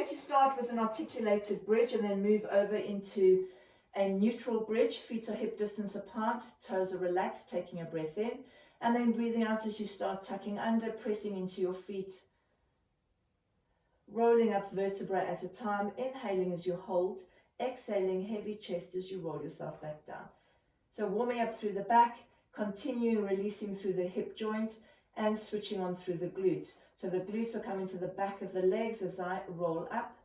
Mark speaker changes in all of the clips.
Speaker 1: to start with an articulated bridge and then move over into a neutral bridge. Feet are hip distance apart, toes are relaxed, taking a breath in, and then breathing out as you start tucking under, pressing into your feet, rolling up vertebra at a time, inhaling as you hold, exhaling heavy chest as you roll yourself back down. So warming up through the back, continuing releasing through the hip joint and switching on through the glutes. So the glutes are coming to the back of the legs as I roll up,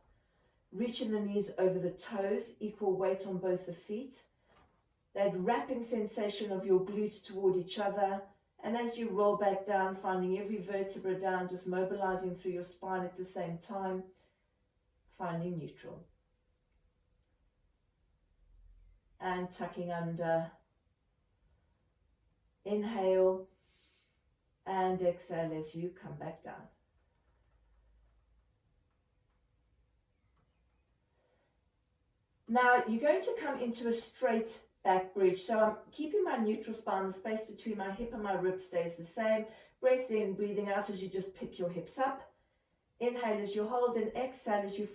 Speaker 1: reaching the knees over the toes, equal weight on both the feet. That wrapping sensation of your glutes toward each other. And as you roll back down, finding every vertebra down, just mobilizing through your spine at the same time, finding neutral. And tucking under. Inhale and exhale as you come back down. Now you're going to come into a straight back bridge. So I'm keeping my neutral spine, the space between my hip and my rib stays the same. Breath in, breathing out as you just pick your hips up. Inhale as you hold and exhale as you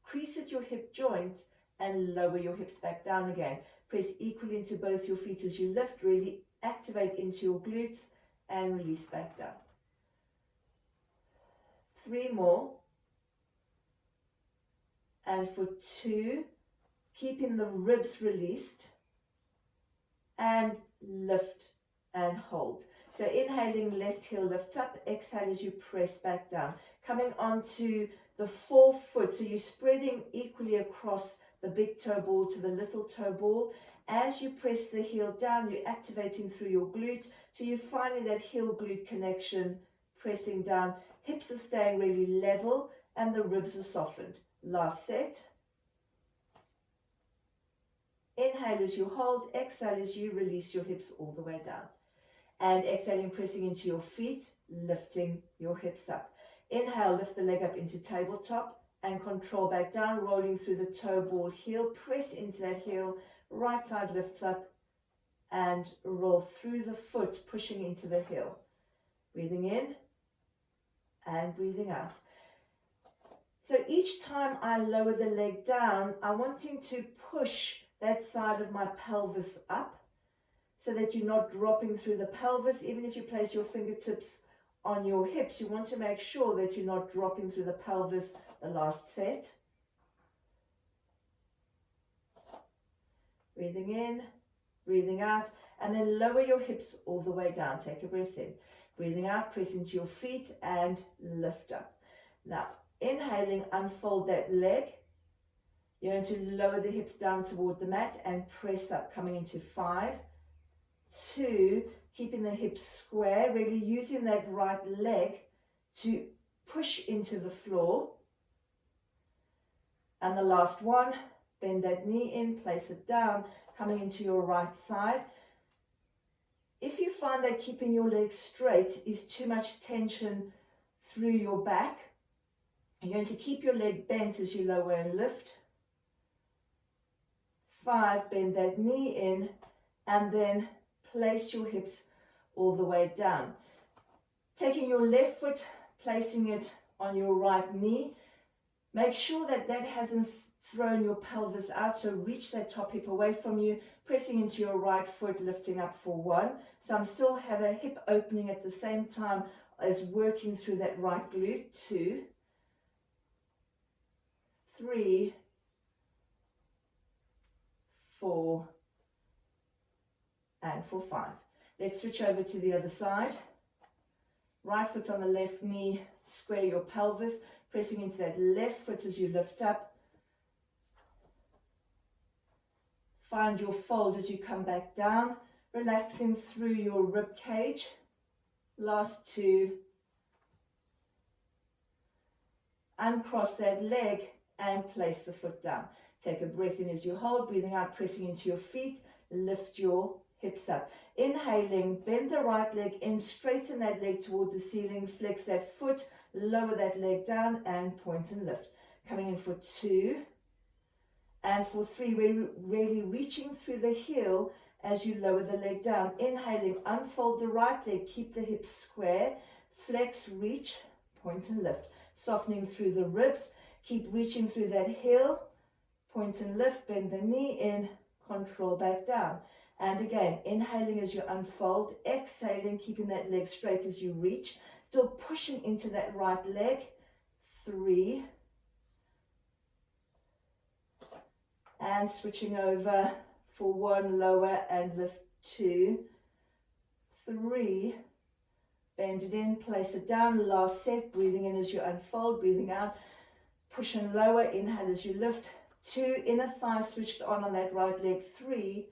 Speaker 1: crease at your hip joint and lower your hips back down again. Press equally into both your feet as you lift, really activate into your glutes and release back down. 3 more. And for 2, keeping the ribs released and lift and hold. So inhaling, left heel lifts up, exhale as you press back down. Coming onto the forefoot, so you're spreading equally across the big toe ball to the little toe ball. As you press the heel down, you're activating through your glute, so you're finding that heel glute connection, pressing down. Hips are staying really level and the ribs are softened. Last set. Inhale as you hold, exhale as you release your hips all the way down. And exhaling, pressing into your feet, lifting your hips up. Inhale, lift the leg up into tabletop and control back down, rolling through the toe ball heel, press into that heel, right side lifts up and roll through the foot, pushing into the heel. Breathing in and breathing out. So each time I lower the leg down, I'm wanting to push that side of my pelvis up so that you're not dropping through the pelvis. Even if you place your fingertips on your hips, you want to make sure that you're not dropping through the pelvis. The last set. Breathing in, breathing out, and then lower your hips all the way down. Take a breath in. Breathing out, press into your feet and lift up. Now, inhaling, unfold that leg. You're going to lower the hips down toward the mat and press up, coming into 5, 2, keeping the hips square, really using that right leg to push into the floor. And the last one, bend that knee in, place it down, coming into your right side. If you find that keeping your legs straight is too much tension through your back, you're going to keep your leg bent as you lower and lift. 5, bend that knee in, and then place your hips all the way down. Taking your left foot, placing it on your right knee. Make sure that that hasn't thrown your pelvis out, so reach that top hip away from you, pressing into your right foot, lifting up for 1. So I'm still have a hip opening at the same time as working through that right glute. 2, 3, 4, and for 5. Let's switch over to the other side. Right foot on the left knee, square your pelvis, pressing into that left foot as you lift up. Find your fold as you come back down, relaxing through your rib cage. Last 2. Uncross that leg and place the foot down. Take a breath in as you hold, breathing out, pressing into your feet, lift your hips up. Inhaling, bend the right leg in, straighten that leg toward the ceiling, flex that foot, lower that leg down and point and lift. Coming in for 2 and for 3, we're really reaching through the heel as you lower the leg down. Inhaling, unfold the right leg, keep the hips square, flex, reach, point and lift. Softening through the ribs, Keep reaching through that heel, point and lift, bend the knee in, control back down. And again, inhaling as you unfold, exhaling, keeping that leg straight as you reach, still pushing into that right leg. 3, and switching over for 1, lower and lift. 2, 3, bend it in, place it down, last set, breathing in as you unfold, breathing out, push and lower, inhale as you lift. 2, inner thigh switched on that right leg. 3,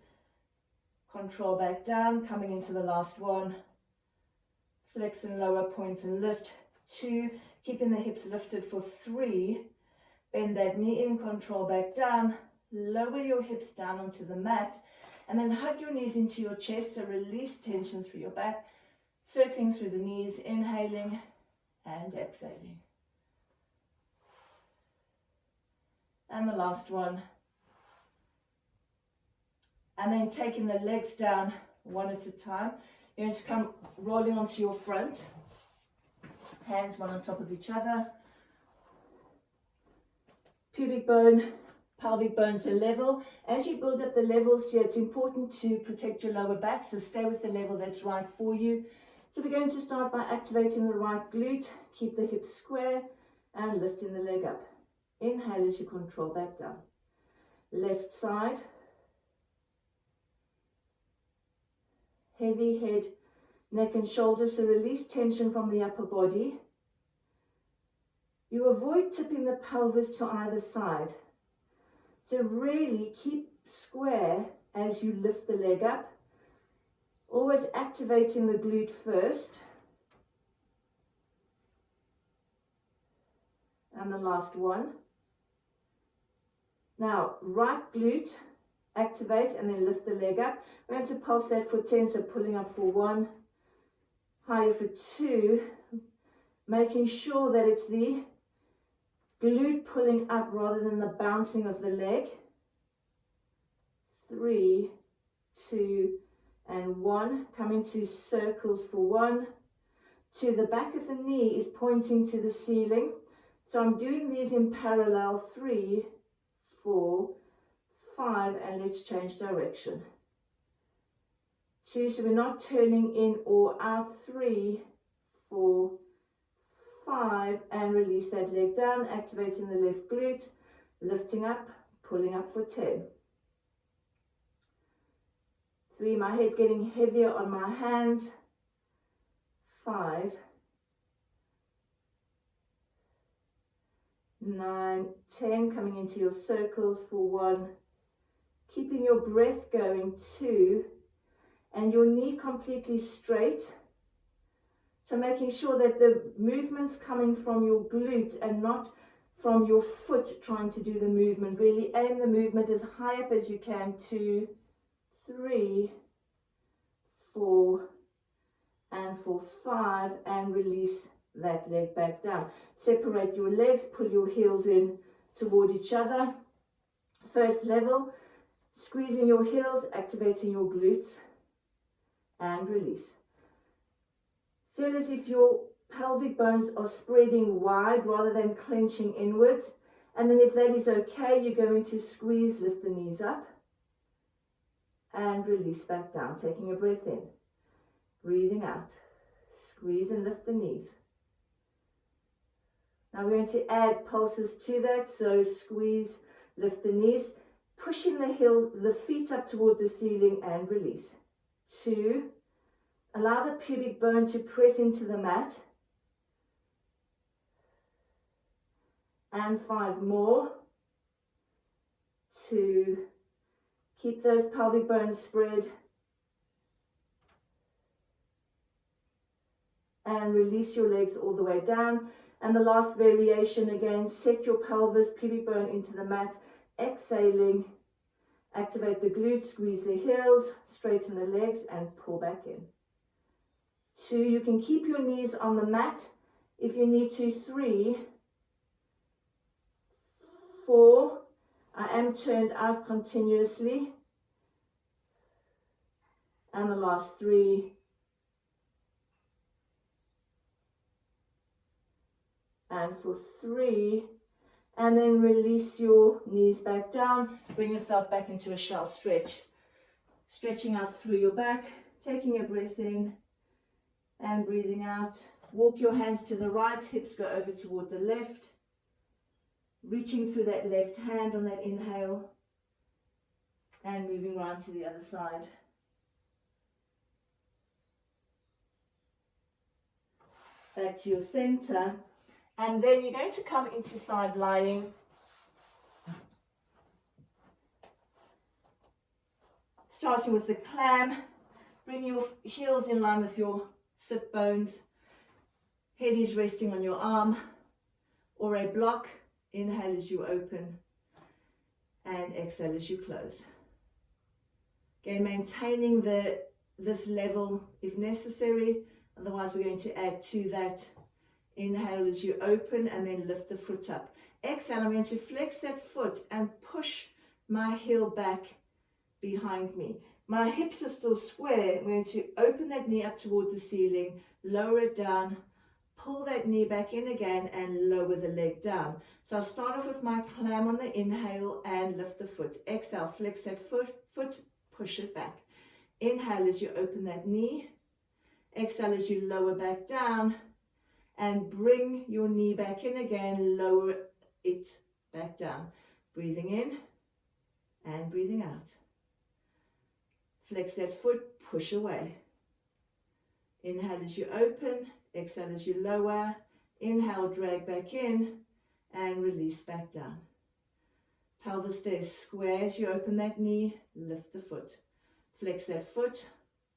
Speaker 1: control back down, coming into the last one, flex and lower, point and lift. 2, keeping the hips lifted for 3, bend that knee in, control back down, lower your hips down onto the mat, and then hug your knees into your chest, so release tension through your back, circling through the knees, inhaling and exhaling. And the last one. And then taking the legs down one at a time. You're going to come rolling onto your front. Hands one on top of each other. Pubic bone, pelvic bones are level. As you build up the levels here, it's important to protect your lower back, so stay with the level that's right for you. So we're going to start by activating the right glute. Keep the hips square and lifting the leg up. Inhale as you control back down. Left side. Heavy head, neck and shoulders, so release tension from the upper body. You avoid tipping the pelvis to either side. So really keep square as you lift the leg up. Always activating the glute first. And the last one. Now, right glute, activate and then lift the leg up. We're going to pulse that for 10, so pulling up for 1, higher for 2, making sure that it's the glute pulling up rather than the bouncing of the leg. 3, 2, and 1. Coming to circles for 1. 2, the back of the knee is pointing to the ceiling. So I'm doing these in parallel. 3, 4, 5, and let's change direction. 2, so we're not turning in or out. 3, 4, 5, and release that leg down, activating the left glute, lifting up, pulling up for 10. 3, my head getting heavier on my hands. 5, 9, 10, coming into your circles for 1, keeping your breath going. 2, and your knee completely straight. So making sure that the movement's coming from your glute and not from your foot trying to do the movement. Really aim the movement as high up as you can. 2, 3, 4, and for 5, and release that leg back down. Separate your legs, pull your heels in toward each other. First level, squeezing your heels, activating your glutes, and release. Feel as if your pelvic bones are spreading wide rather than clenching inwards. And then if that is okay, you're going to squeeze, lift the knees up, and release back down, taking a breath in, breathing out, squeeze and lift the knees. Now we're going to add pulses to that, so squeeze, lift the knees, pushing the feet up toward the ceiling and release. 2, allow the pubic bone to press into the mat. And 5 more. 2, keep those pelvic bones spread. And release your legs all the way down. And the last variation again, set your pelvis, pubic bone into the mat, exhaling, activate the glutes, squeeze the heels, straighten the legs and pull back in. 2, you can keep your knees on the mat if you need to. 3, 4, I am turned out continuously. And the last 3. And for 3, And then release your knees back down. Bring yourself back into a shell stretch. Stretching out through your back, taking a breath in and breathing out. Walk your hands to the right, hips go over toward the left. Reaching through that left hand on that inhale and moving around to the other side. Back to your center. And then you're going to come into side lying. Starting with the clam, bring your heels in line with your sit bones. Head is resting on your arm or a block. Inhale as you open and exhale as you close. Again, maintaining this level if necessary. Otherwise, we're going to add to that. Inhale as you open and then lift the foot up. Exhale, I'm going to flex that foot and push my heel back behind me. My hips are still square. I'm going to open that knee up toward the ceiling, lower it down, pull that knee back in again and lower the leg down. So I'll start off with my clam on the inhale and lift the foot. Exhale, flex that foot, push it back. Inhale as you open that knee. Exhale as you lower back down and bring your knee back in again, lower it back down. Breathing in and breathing out. Flex that foot, push away. Inhale as you open, exhale as you lower. Inhale, drag back in and release back down. Pelvis stays square as you open that knee, lift the foot. Flex that foot,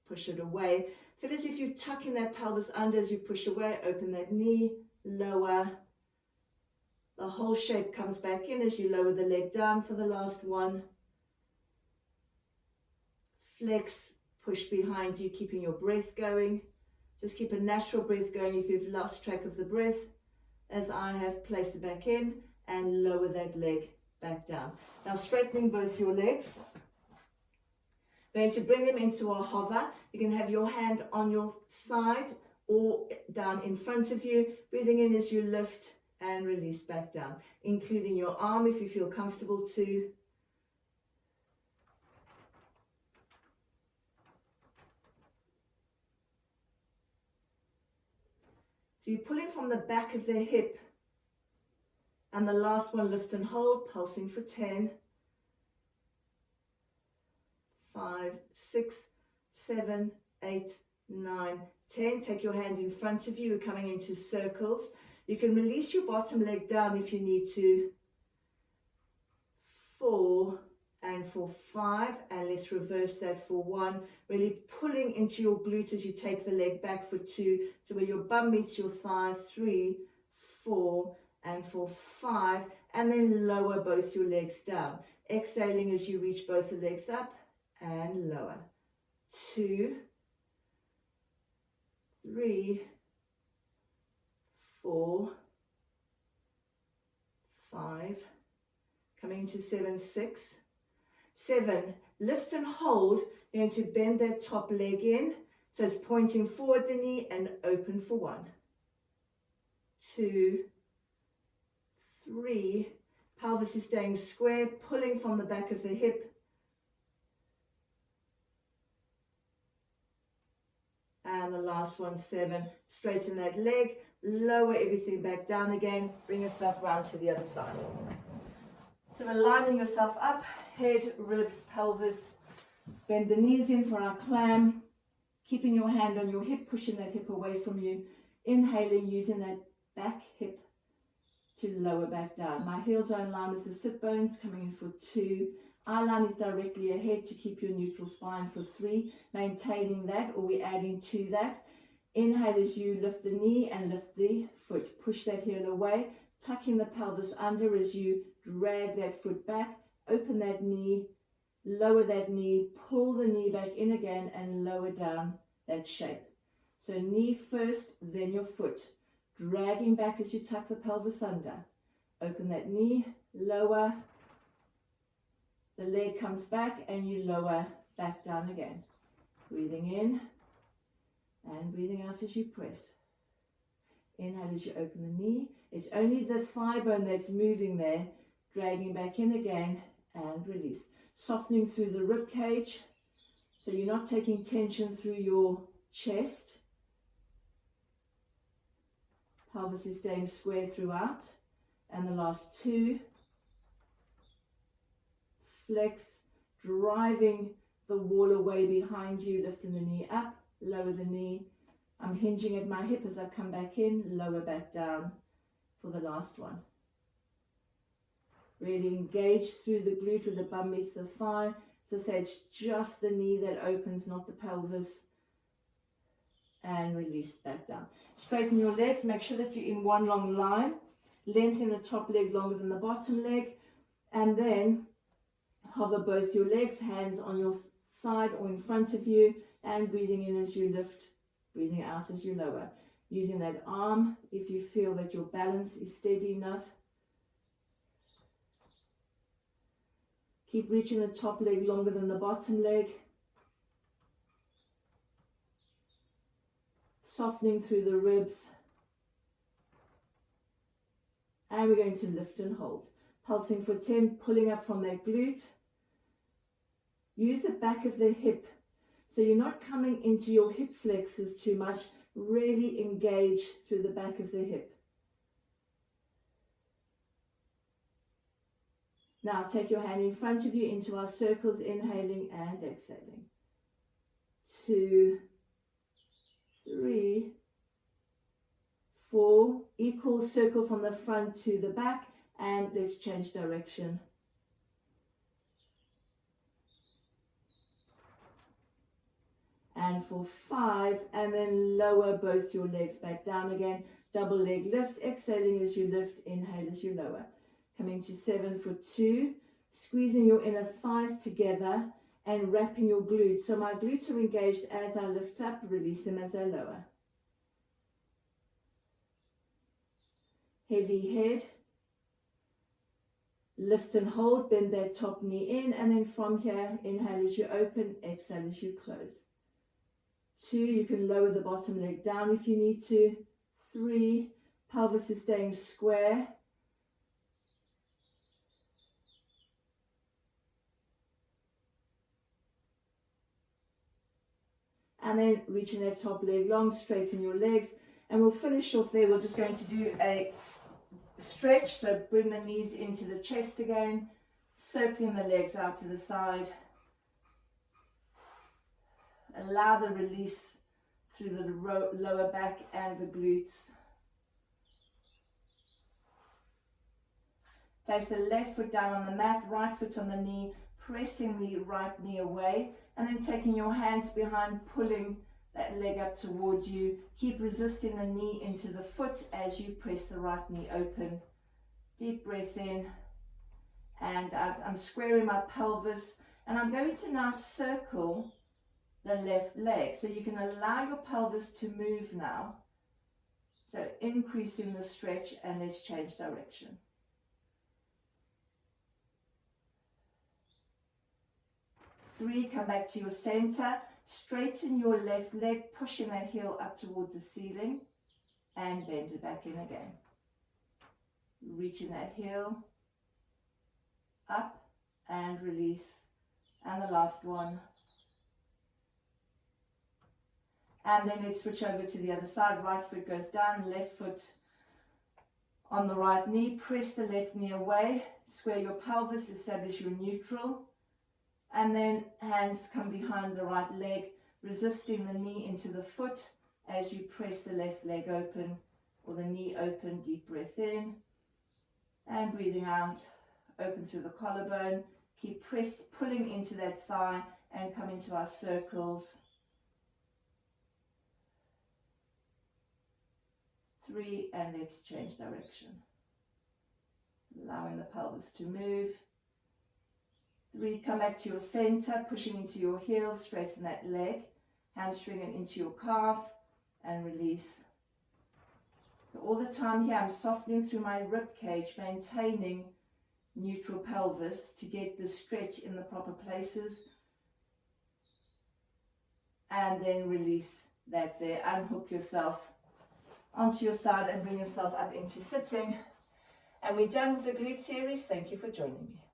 Speaker 1: push it away. Feel as if you're tucking that pelvis under as you push away, open that knee, lower. The whole shape comes back in as you lower the leg down for the last one. Flex, push behind you, keeping your breath going. Just keep a natural breath going if you've lost track of the breath. As I have, place it back in and lower that leg back down. Now straightening both your legs. Going to bring them into a hover. You can have your hand on your side or down in front of you. Breathing in as you lift and release back down, including your arm if you feel comfortable to. So you're pulling from the back of the hip. And the last one, lift and hold, pulsing for 10. 5, 6, 7, 8, 9, 10. Take your hand in front of you. We're coming into circles. You can release your bottom leg down if you need to. 4 and for 5. And let's reverse that for 1. Really pulling into your glute as you take the leg back for 2. So where your bum meets your thigh. 3, 4 and for 5. And then lower both your legs down. Exhaling as you reach both the legs up. And lower. 2, 3, 4, 5. Coming to 7, 6, 7. Lift and hold. You're going to bend that top leg in. So it's pointing forward the knee and open for 1. 2, 3. Pelvis is staying square, pulling from the back of the hip. And the last one, 7. Straighten that leg, lower everything back down again, bring yourself round to the other side. So we're lining yourself up, head, ribs, pelvis. Bend the knees in for our clam, keeping your hand on your hip, pushing that hip away from you. Inhaling, using that back hip to lower back down. My heels are in line with the sit bones, coming in for 2. Eye line is directly ahead to keep your neutral spine for 3. Maintaining that, or we're adding to that. Inhale as you lift the knee and lift the foot. Push that heel away, tucking the pelvis under as you drag that foot back. Open that knee, lower that knee, pull the knee back in again and lower down that shape. So knee first, then your foot. Dragging back as you tuck the pelvis under. Open that knee, lower. The leg comes back and you lower back down again. Breathing in and breathing out as you press. Inhale as you open the knee. It's only the thigh bone that's moving there. Dragging back in again and release. Softening through the rib cage. So you're not taking tension through your chest. Pelvis is staying square throughout. And the last two. Flex, driving the wall away behind you, lifting the knee up, lower the knee. I'm hinging at my hip as I come back in, lower back down for the last one. Really engage through the glute where the bum meets the thigh. As I say, it's just the knee that opens, not the pelvis. And release back down. Straighten your legs, make sure that you're in one long line. Lengthen the top leg longer than the bottom leg. And then hover both your legs, hands on your side or in front of you, and breathing in as you lift, breathing out as you lower. Using that arm if you feel that your balance is steady enough. Keep reaching the top leg longer than the bottom leg. Softening through the ribs. And we're going to lift and hold. Pulsing for 10, pulling up from that glute. Use the back of the hip. So you're not coming into your hip flexors too much. Really engage through the back of the hip. Now take your hand in front of you into our circles, inhaling and exhaling. 2, 3, 4. Equal circle from the front to the back, and let's change direction. And for 5, and then lower both your legs back down again. Double leg lift, exhaling as you lift, inhale as you lower. Coming to 7 for 2, squeezing your inner thighs together and wrapping your glutes. So my glutes are engaged as I lift up, release them as I lower. Heavy head. Lift and hold, bend that top knee in, and then from here, inhale as you open, exhale as you close. 2, you can lower the bottom leg down if you need to. 3, pelvis is staying square. And then reaching that top leg long, straighten your legs. And we'll finish off there. We're just going to do a stretch. So bring the knees into the chest again, circling the legs out to the side. Allow the release through the lower back and the glutes. Place the left foot down on the mat, right foot on the knee, pressing the right knee away, and then taking your hands behind, pulling that leg up toward you. Keep resisting the knee into the foot as you press the right knee open. Deep breath in and out. I'm squaring my pelvis, and I'm going to now circle the left leg. So you can allow your pelvis to move now. So increasing the stretch, and let's change direction. Three, come back to your center. Straighten your left leg, pushing that heel up toward the ceiling, and bend it back in again. Reaching that heel up and release. And the last one. And then let's switch over to the other side. Right foot goes down, left foot on the right knee. Press the left knee away. Square your pelvis, establish your neutral. And then hands come behind the right leg, resisting the knee into the foot as you press the left leg open or the knee open. Deep breath in and breathing out, open through the collarbone. Keep pulling into that thigh and come into our circles. 3, and let's change direction. Allowing the pelvis to move. 3, come back to your center, pushing into your heel, straighten that leg, hamstring it into your calf, and release. So all the time here, I'm softening through my rib cage, maintaining neutral pelvis to get the stretch in the proper places. And then release that there. Unhook yourself onto your side and bring yourself up into sitting. And we're done with the glute series. Thank you for joining me.